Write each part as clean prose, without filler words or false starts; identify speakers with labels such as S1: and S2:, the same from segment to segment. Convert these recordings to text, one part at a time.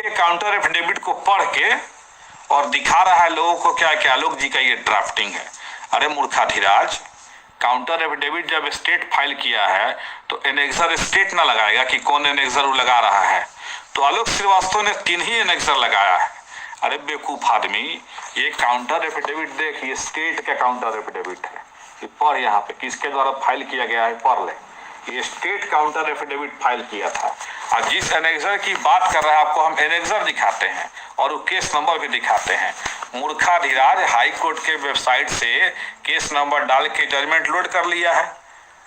S1: के counter affidavit को पढ़ के और दिखा रहा है लोगों को क्या कि आलोक जी का ये ड्राफ्टिंग है। अरे मूर्खाधिराज, काउंटर एफिडेविट जब स्टेट फाइल किया है तो एनेक्सर स्टेट ना लगाएगा कि कौन एनेक्सर वो लगा रहा है। तो आलोक श्रीवास्तव ने 3 ही एनेक्सर लगाया है। अरे बेवकूफ आदमी, ये काउंटर एफिडेविट देख, ये स्टेट का काउंटर एफिडेविट है। ये पढ़ यहाँ पे किसके द्वारा फाइल किया गया है, पढ़ ले। ये स्टेट काउंटर एफिडेविट फाइल किया था। और जिस एनेक्सर की बात कर रहा है आपको हम एनेक्सर दिखाते हैं और वो केस नंबर भी दिखाते हैं। मूर्खाधिराज, हाई कोर्ट के वेबसाइट से केस नंबर डाल के जजमेंट लोड कर लिया है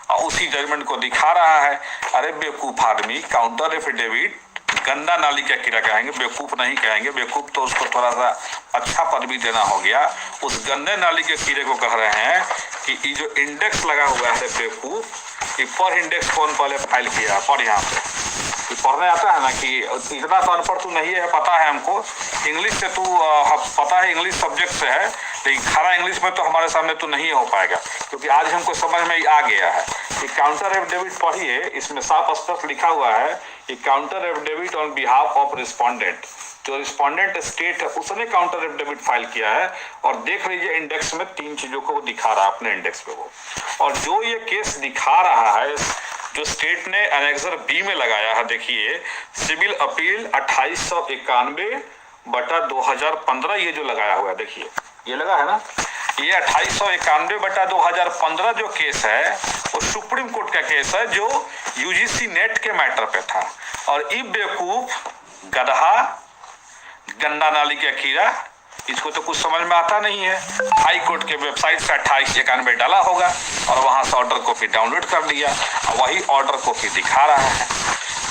S1: और उसी जजमेंट को दिखा रहा है। अरे बेवकूफ आदमी, काउंटर एफिडेविट गंदा नाली का कीड़ा कहेंगे, बेवकूफ नहीं कहेंगे। बेवकूफ तो उसको थोड़ा सा अच्छा पदवी देना हो गया। उस गंदे नाली के कीड़े को कह रहे हैं कि ये जो इंडेक्स लगा हुआ है बेवकूफ, ये पर इंडेक्स कौन पहले फाइल किया, पर यहाँ पे पढ़ने आता है ना कि इतना तो अनपढ़ तू नहीं है, पता है हमको। इंग्लिश से तू पता है, इंग्लिश सब्जेक्ट से है, लेकिन खरा इंग्लिश में तो हमारे सामने तो नहीं हो पाएगा, क्योंकि आज हमको समझ में आ गया है। ये काउंटर एफिडेविट पढ़िए, इसमें साफ स्पष्ट लिखा हुआ है कि counter affidavit on behalf of respondent. जो रिस्पोंडेंट स्टेट है उसने काउंटर एफिडेविट फाइल किया है। और देख लीजिए इंडेक्स में 3 चीजों को वो दिखा रहा है अपने इंडेक्स पे वो। और जो ये केस दिखा रहा है जो स्टेट ने एनेक्सर बी में लगाया है, देखिए सिविल अपील 2891/2015 ये जो लगाया हुआ है, देखिए ये लगा है ना, ये 2891/2015 जो केस है वो सुप्रीम कोर्ट का केस है जो यूजीसी नेट के मैटर पे था। और ये बेवकूफ गधा, गंदा नाली का कीड़ा, इसको तो कुछ समझ में आता नहीं है। हाई कोर्ट के वेबसाइट से 2891 डाला होगा और वहां से ऑर्डर कॉपी डाउनलोड कर लिया और वही ऑर्डर कॉपी दिखा रहा है।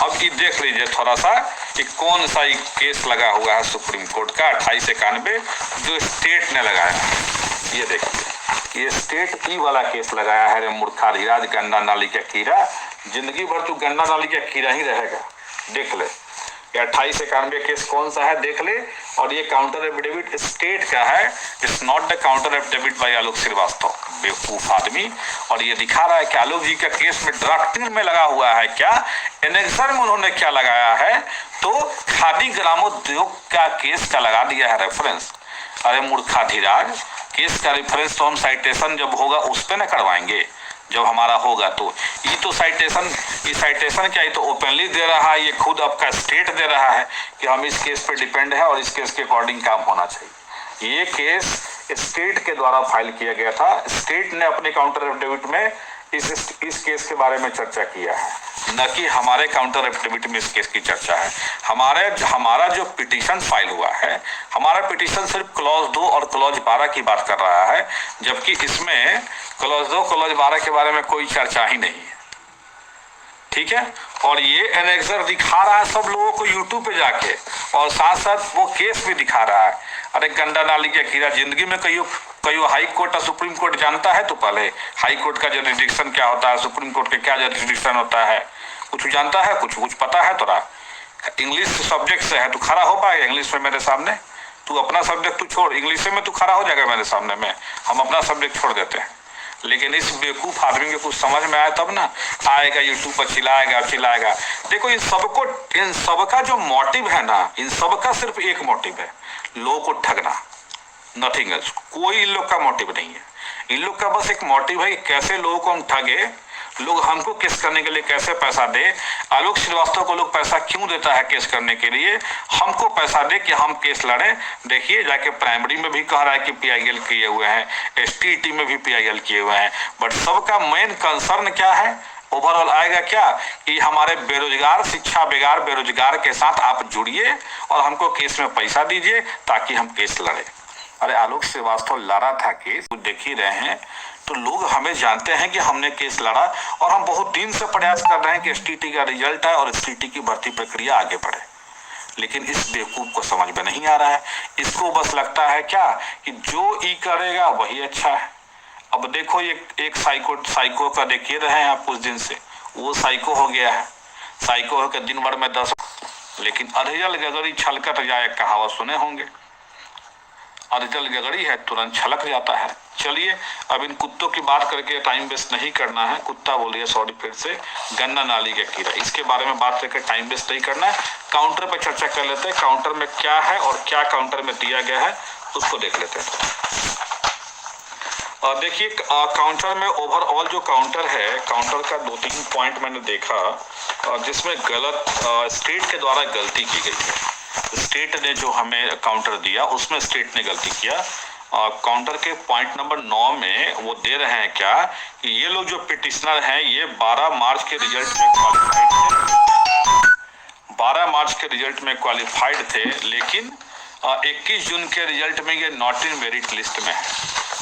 S1: अब ये देख लीजिए थोड़ा सा कि कौन सा ये केस लगा हुआ है सुप्रीम कोर्ट का 2891 जो स्टेट ने लगाया है। ये देखिए, ये स्टेट ई वाला केस लगाया है। मूर्खाधिराज, गंदा नाली का कीड़ा, जिंदगी भर तू गंदा नाली का कीड़ा ही रहेगा। देख ले, 2891 केस कौन सा है देख ले। और ये काउंटर एफिडेविट स्टेट का है, it's not the counter affidavit by Alok Srivastava, बेवकूफ आदमी। और ये दिखा रहा है कि आलोक जी का केस में ड्राफ्टिंग में लगा हुआ है क्या, एनेक्सर में उन्होंने क्या लगाया है, तो खादी ग्रामोद्योग का केस का लगा दिया है रेफरेंस। अरे मूर्खाधिराज, केस का रेफरेंस तो हम साइटेशन जब होगा उस पर न करवाएंगे, जब हमारा होगा। तो ये तो साइटेशन क्या, ये तो ओपनली दे रहा है, ये खुद आपका स्टेट दे रहा है कि हम इस केस पे डिपेंड है और इस केस के अकॉर्डिंग काम होना चाहिए। ये केस स्टेट के द्वारा फाइल किया गया था। स्टेट ने अपने काउंटर एफिडेविट में इस केस के बारे में चर्चा किया है, न कि हमारे काउंटर एफिडेविट में इस केस की चर्चा है। हमारा जो पिटीशन फाइल हुआ है, हमारा पिटीशन सिर्फ क्लॉज 2 और क्लॉज 12 की बात कर रहा है, जबकि इसमें क्लॉज 2 क्लॉज 12 के बारे में कोई चर्चा ही नहीं है। ठीक है, और ये एनेक्सर दिखा रहा है सब लोगों को यूट्यूब पे जाके, और साथ साथ वो केस भी दिखा रहा है। अरे गंदा नाली का कीड़ा, जिंदगी में कई हाई कोर्ट और सुप्रीम कोर्ट जानता है? तो पहले हाई कोर्ट का जुरिडिक्शन क्या होता है, सुप्रीम कोर्ट का क्या जुरिडिक्शन होता है, कुछ जानता है? कुछ पता है तोरा? इंग्लिश सब्जेक्ट से है, तू खड़ा हो पाएगा इंग्लिश में मेरे सामने? तू अपना सब्जेक्ट तू छोड़, इंग्लिश में तू खड़ा हो जाएगा मेरे सामने में, हम अपना सब्जेक्ट छोड़ देते हैं। लेकिन इस बेवकूफ आदमी को कुछ समझ में आया तब ना आएगा यूट्यूब पर चिल्लाएगा। देखो इन सबका जो मोटिव है ना, इन सबका सिर्फ एक मोटिव है, लोगों को ठगना, नथिंग एल्स। कोई इन लोग का मोटिव नहीं है। इन लोग का बस एक मोटिव है कि कैसे लोगों को हम ठगे, लोग हमको केस करने के लिए कैसे पैसा दे। आलोक श्रीवास्तव को लोग पैसा क्यों देता है केस करने के लिए? हमको पैसा दे कि हम केस लड़े। देखिए जाके प्राइमरी में भी कह रहा है कि PIL किए हुए हैं, STT में भी PIL किए हुए हैं, बट सबका मेन कंसर्न क्या है? ओवरऑल आएगा क्या कि हमारे बेरोजगार, शिक्षा बेकार बेरोजगार के साथ आप जुड़िए और हमको केस में पैसा दीजिए ताकि हम केस लड़े। अरे आलोक श्रीवास्तव लड़ा था केस, कुछ देख ही रहे हैं, तो लोग हमें जानते हैं कि हमने केस लड़ा और हम बहुत दिन से प्रयास कर रहे हैं कि STT का रिजल्ट है और STT की भर्ती प्रक्रिया आगे बढ़े। लेकिन इस बेवकूफ को समझ में नहीं आ रहा है। इसको बस लगता है क्या कि जो ई करेगा वही अच्छा है। अब देखो ये एक साइको का देखिए रहे हैं आप कुछ दिन से, वो साइको हो गया है। साइको होकर दिन भर में 10, लेकिन अधजल गगरी छलकत जाए कहावत सुने होंगे। अधजल गगरी है तुरंत छलक जाता है, चलिए अब इन कुत्तों की बात करके टाइम वेस्ट नहीं करना है। कुत्ता बोल रही है, सॉरी फिर से, गन्ना नाली का कीड़ा, इसके बारे में बात करके टाइम वेस्ट नहीं करना है। काउंटर पे चर्चा कर लेते हैं, काउंटर में क्या है और क्या काउंटर में दिया गया है उसको देख लेते हैं। और देखिए काउंटर में ओवरऑल जो काउंटर है, काउंटर का 2-3 पॉइंट मैंने देखा जिसमें गलत स्टेट के द्वारा गलती की गई है। स्टेट ने जो हमें काउंटर दिया उसमें स्टेट ने गलती किया। काउंटर के पॉइंट नंबर 9 में वो दे रहे हैं क्या कि ये लोग जो पिटिशनर हैं ये 12 मार्च के रिजल्ट में क्वालिफाइड थे, 12 मार्च के रिजल्ट में क्वालिफाइड थे, लेकिन 21 जून के रिजल्ट में ये नॉट इन मेरिट लिस्ट में है।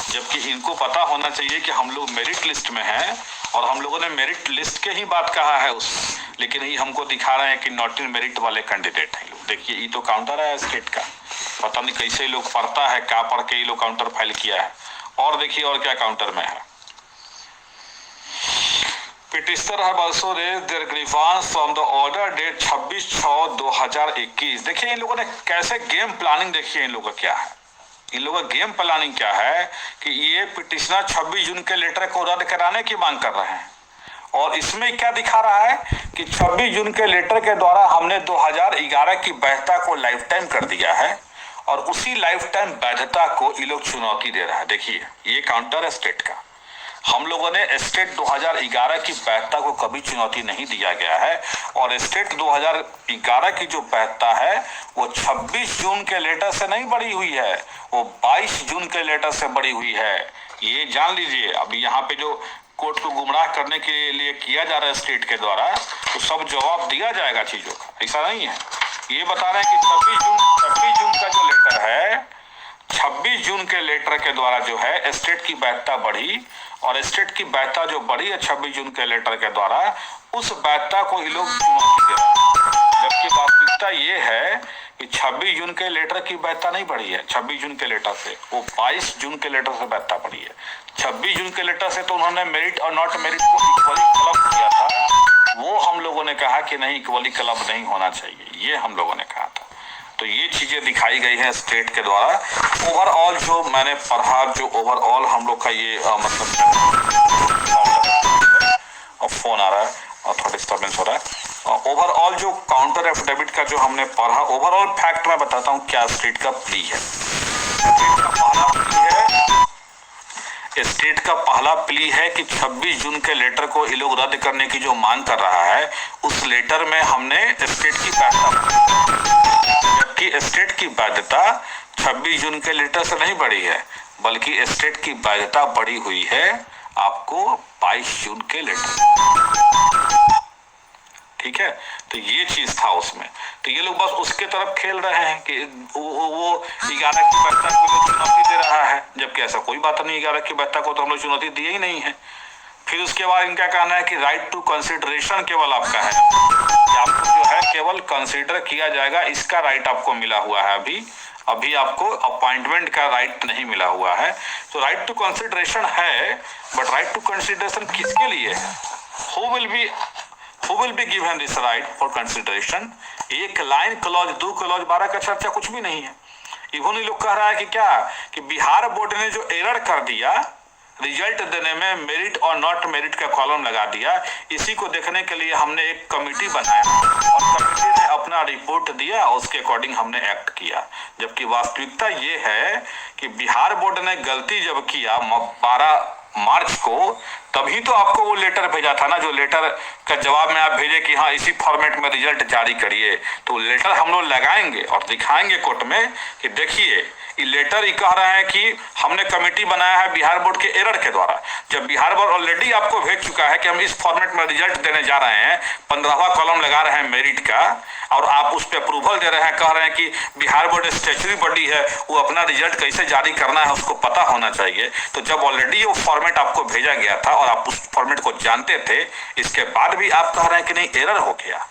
S1: जबकि इनको पता होना चाहिए कि हम लोग मेरिट लिस्ट में हैं और हम लोगों ने मेरिट लिस्ट के ही बात कहा है उसमें, लेकिन ये हमको दिखा रहे हैं कि नॉट इन मेरिट वाले कैंडिडेट हैं लोग। देखिए ये तो काउंटर है स्टेट का, पता नहीं कैसे लोग पढ़ता है, क्या पढ़ के ये लोग काउंटर फाइल किया है। और देखिए और क्या काउंटर में है, petitioner have also raised their grievance from the order date 26/6/2021। देखिए इन लोगों ने कैसे गेम प्लानिंग, देखिए इन लोगों का क्या है, इन लोगों का गेम प्लानिंग क्या है कि ये पिटिशनर 26 जून के लेटर को रद्द कराने की मांग कर रहे हैं। और इसमें क्या दिखा रहा है कि 26 जून के लेटर के द्वारा हमने 2011 की वैधता को लाइफ टाइम कर दिया है और उसी लाइफ टाइम वैधता को ये लोग चुनौती दे रहा है। देखिए ये काउंटर है स्टेट का, हम लोगों ने स्टेट 2011 की वैधता को कभी चुनौती नहीं दिया गया है और स्टेट 2011 की जो वैधता है वो 26 जून के लेटर से नहीं बढ़ी हुई है, वो 22 जून के लेटर से बढ़ी हुई है। ये जान लीजिए। अभी यहाँ पे जो कोर्ट को गुमराह करने के लिए किया जा रहा है स्टेट के द्वारा, तो सब जवाब दिया जाएगा चीजों का, ऐसा नहीं है। ये बता रहे हैं कि 26 जून का जो लेटर है, 26 जून के लेटर के द्वारा जो है स्टेट की वैधता बढ़ी और स्टेट की वैधता जो बढ़ी है 26 जून के लेटर के द्वारा, उस वैधता को ये लोग चुनौती दे रहे हैं। जबकि वास्तविकता ये है कि 26 जून के लेटर की वैधता नहीं बढ़ी है, 26 जून के लेटर से, वो 22 जून के लेटर से वैधता बढ़ी है। 26 जून के लेटर से तो उन्होंने मेरिट और नॉट मेरिट को इक्वली क्लब किया था, वो हम लोगों ने कहा कि नहीं इक्वली क्लब नहीं होना चाहिए, ये हम लोगों ने कहा था। तो ये चीजें दिखाई गई हैं स्टेट के द्वारा। ओवरऑल जो मैंने पढ़ा, जो ओवरऑल हम लोग का ये मतलब फोन आ रहा है और थोड़ा डिस्टर्बेंस हो रहा है। ओवरऑल जो काउंटर एफिडेविट का जो हमने पढ़ा, ओवरऑल फैक्ट मैं बताता हूँ क्या स्टेट का प्ली है। स्टेट का पहला प्ली है कि 26 जून के लेटर को ये लोग रद्द करने की जो मांग कर रहा है, उस लेटर में हमने स्टेट की जबकि स्टेट की बाध्यता 26 जून के लेटर से नहीं बढ़ी है, बल्कि स्टेट की बाध्यता बढ़ी हुई है आपको 22 जून के लेटर। ठीक है, तो ये चीज था उसमें। तो ये लोग बस उसके तरफ खेल रहे हैं कि वो 11 की वैधता को लोग चुनौती दे रहा है, जबकि ऐसा कोई बात नहीं, 11 की वैधता को तो हम लोग चुनौती दिए ही नहीं है। फिर उसके बाद इनका कहना है कि राइट टू कंसिडरेशन केवल आपका है, आपको जो है केवल कंसिडर किया जाएगा, इसका राइट आपको मिला हुआ है। अभी आपको अपॉइंटमेंट का राइट नहीं मिला हुआ है। तो राइट टू कंसिडरेशन है, बट राइट टू कंसिडरेशन किसके लिए है? Who will be given this right for consideration? एक लाइन क्लॉज 2 क्लॉज 12 का चर्चा कुछ भी नहीं है। इवन ये लोग कह रहा है कि क्या कि बिहार बोर्ड ने जो एरर कर दिया रिजल्ट देने में, मेरिट और नॉट मेरिट का कॉलम लगा दिया, इसी को देखने के लिए हमने एक कमेटी बनाया और कमेटी ने अपना रिपोर्ट दिया और उसके अकॉर्डिंग हमने एक्ट किया। जबकि वास्तविकता ये है कि बिहार बोर्ड ने गलती जब किया 12 मार्च को, तभी तो आपको वो लेटर भेजा था ना, जो लेटर का जवाब में आप भेजे कि हाँ इसी फॉर्मेट में रिजल्ट जारी करिए। तो लेटर हम लोग लगाएंगे और दिखाएंगे कोर्ट में कि देखिए ये लेटर ही कह रहा है कि हमने कमेटी बनाया है बिहार बोर्ड के एरर के द्वारा, जब बिहार बोर्ड ऑलरेडी आपको भेज चुका है कि हम इस फॉर्मेट में रिजल्ट देने जा रहे हैं, 15वां कॉलम लगा रहे हैं मेरिट का, और आप उस पर अप्रूवल दे रहे हैं, कह रहे हैं कि बिहार बोर्ड स्टैच्यूटरी बॉडी है, वो अपना रिजल्ट कैसे जारी करना है उसको पता होना चाहिए। तो जब ऑलरेडी वो फॉर्मेट आपको भेजा गया था और आप उस फॉर्मेट को जानते थे, इसके बाद भी आप कह रहे हैं कि नहीं एरर हो गया,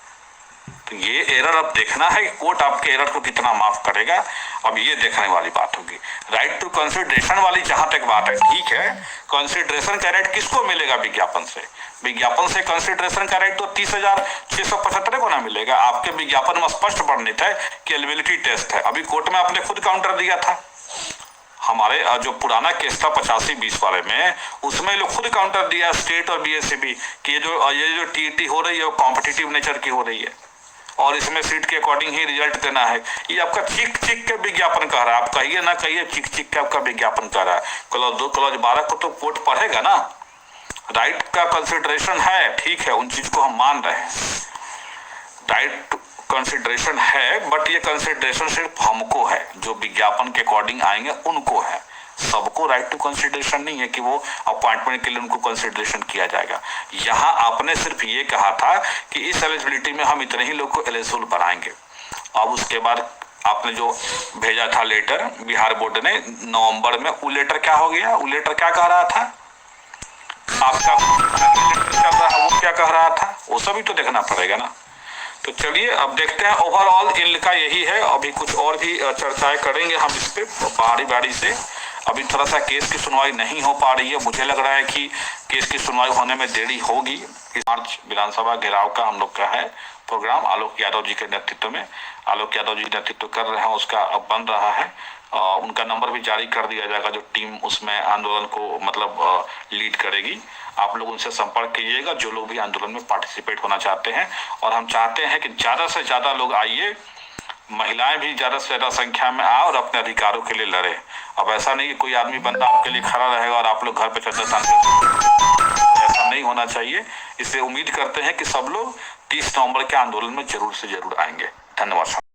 S1: तो ये एरर अब देखना है कि कोर्ट आपके एरर को कितना माफ करेगा। अब ये देखने वाली बात होगी। राइट टू कंसिडरेशन वाली जहां तक बात है, ठीक है, कंसिडरेशन का राइट किसको मिलेगा? विज्ञापन से। विज्ञापन से कंसिडरेशन का राइट तो 30,675 को ना मिलेगा। आपके विज्ञापन में स्पष्ट वर्णित है कि एलिजिबिलिटी टेस्ट है। अभी कोर्ट में आपने खुद काउंटर दिया था, हमारे जो पुराना केस था 85-20 वाले में, उसमें लोग खुद काउंटर दिया स्टेट और बीएसएबी कि ये जो टीईटी हो रही है वो कॉम्पिटिटिव नेचर की हो रही है और इसमें सीट के अकॉर्डिंग ही रिजल्ट देना है। ये आपका चिक चिक के विज्ञापन कह रहा है, आप कहिए ना कहिए, चिक चिक के आपका विज्ञापन कह रहा है। क्लॉज 2 क्लॉज 12 को तो कोर्ट पढ़ेगा ना, राइट का कंसिडरेशन है, ठीक है, उन चीज को हम मान रहे हैं, राइट कंसिडरेशन है, बट ये कंसिडरेशन सिर्फ हमको है, जो विज्ञापन के अकॉर्डिंग आएंगे उनको है, सबको राइट टू कंसिडरेशन नहीं है कि वो अपॉइंटमेंट के लिए उनको कंसिडरेशन किया जाएगा। यहाँ आपने सिर्फ ये कहा था कि इस एलिजिबिलिटी में हम इतने ही लोग को एलिजिबल बनाएंगे। अब उसके बाद आपने जो भेजा था लेटर बिहार बोर्ड ने नवंबर में, वो लेटर क्या हो गया, वो लेटर क्या कह रहा था आपका, वो क्या कह रहा था, वो सभी तो देखना पड़ेगा ना। तो चलिए अब देखते हैं, ओवरऑल इनका यही है। अभी कुछ और भी चर्चाएं करेंगे हम इस पे बारी बारी से। अभी थोड़ा सा केस की सुनवाई नहीं हो पा रही है, मुझे लग रहा है कि केस की सुनवाई होने में देरी होगी। इस मार्च विधानसभा घेराव का हम लोग का है प्रोग्राम, आलोक यादव जी के नेतृत्व में, आलोक यादव जी नेतृत्व कर रहे हैं, उसका अब बन रहा है। उनका नंबर भी जारी कर दिया जाएगा, जो टीम उसमें आंदोलन को मतलब लीड करेगी। आप लोग उनसे संपर्क कीजिएगा जो लोग भी आंदोलन में पार्टिसिपेट होना चाहते हैं। और हम चाहते हैं कि ज्यादा से ज्यादा लोग आइए, महिलाएं भी ज्यादा से ज्यादा संख्या में आए और अपने अधिकारों के लिए लड़े। अब ऐसा नहीं कि कोई आदमी बंदा आपके लिए खड़ा रहेगा और आप लोग घर पे चलते ऐसा नहीं होना चाहिए। इससे उम्मीद करते हैं कि सब लोग 30 नवंबर के आंदोलन में जरूर से जरूर आएंगे। धन्यवाद।